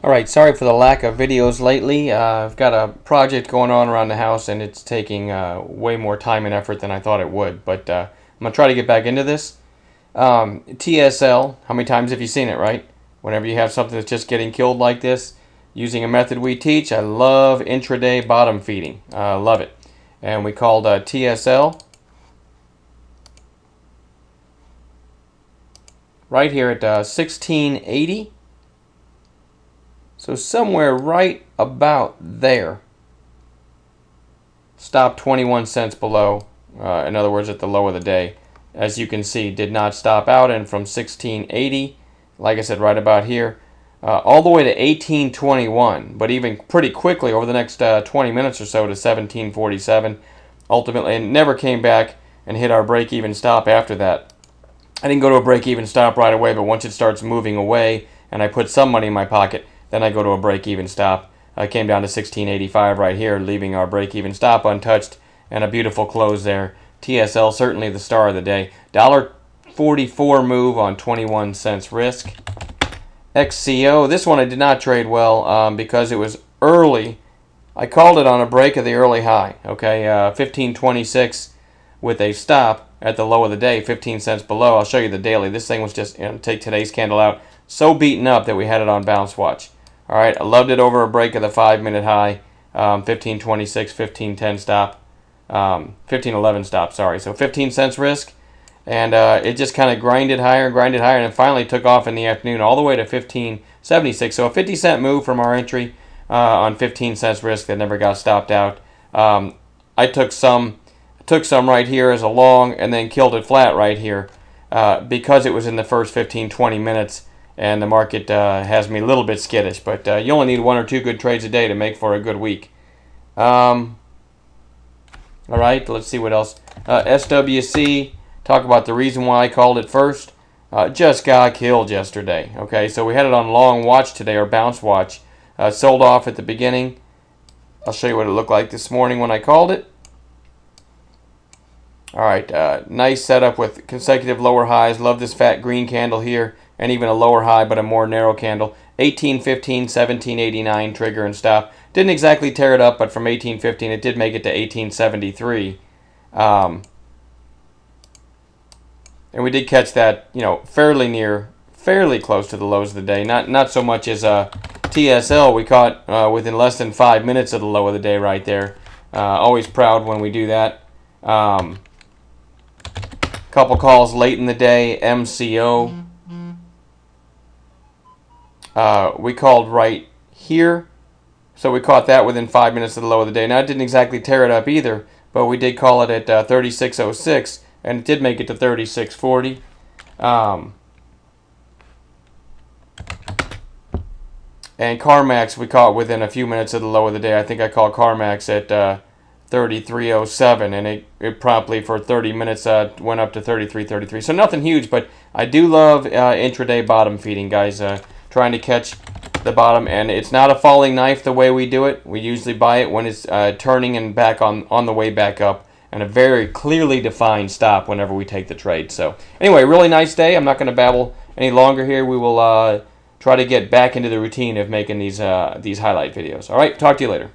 Alright, sorry for the lack of videos lately. I've got a project going on around the house and it's taking way more time and effort than I thought it would. But I'm going to try to get back into this. TSL, how many times have you seen it, right? Whenever you have something that's just getting killed like this, using a method we teach, I love intraday bottom feeding. Love it. And we called TSL right here at 1680. So somewhere right about there. Stop 21 cents below. In other words, at the low of the day. As you can see, did not stop out, and from 1680, like I said, right about here, all the way to 1821. But even pretty quickly over the next 20 minutes or so to 1747. Ultimately, and never came back and hit our break-even stop after that. I didn't go to a break-even stop right away, but once it starts moving away and I put some money in my pocket, then I go to a break-even stop. I came down to 1685 right here, leaving our break-even stop untouched, and a beautiful close there. TSL certainly the star of the day. $1.44 move on 21 cents risk. XCO, this one I did not trade well because it was early. I called it on a break of the early high. Okay, 1526 with a stop at the low of the day, 15 cents below. I'll show you the daily. This thing was just, take today's candle out, so beaten up that we had it on bounce watch. All right, I loved it over a break of the 5-minute high, 1526, 1510 stop, 1511 stop, sorry. So 15 cents risk, and it just kind of grinded higher, and it finally took off in the afternoon all the way to 1576. So a 50-cent move from our entry on 15 cents risk that never got stopped out. I took some right here as a long and then killed it flat right here because it was in the first 15-20 minutes. And the market has me a little bit skittish, but you only need 1 or 2 good trades a day to make for a good week. All right, let's see what else. SWC, talk about the reason why I called it first. Just got killed yesterday. Okay, so we had it on long watch today, or bounce watch. Sold off at the beginning. I'll show you what it looked like this morning when I called it. All right, nice setup with consecutive lower highs. Love this fat green candle here. And even a lower high, but a more narrow candle. 1815, 1789 trigger and stop. Didn't exactly tear it up, but from 1815 it did make it to 1873. And we did catch that, fairly close to the lows of the day. Not so much as TSL. We caught within less than 5 minutes of the low of the day right there. Always proud when we do that. Couple calls late in the day. MCO. We called right here, so we caught that within 5 minutes of the low of the day. Now, it didn't exactly tear it up either, but we did call it at 36.06, and it did make it to 36.40. And CarMax we caught within a few minutes of the low of the day. I think I called CarMax at 33.07, and it promptly for 30 minutes went up to 33.33. So nothing huge, but I do love intraday bottom feeding, guys. Trying to catch the bottom, and it's not a falling knife the way we do it. We usually buy it when it's turning and back on the way back up, and a very clearly defined stop whenever we take the trade. So anyway, really nice day. I'm not going to babble any longer here. We will try to get back into the routine of making these highlight videos. All right, talk to you later.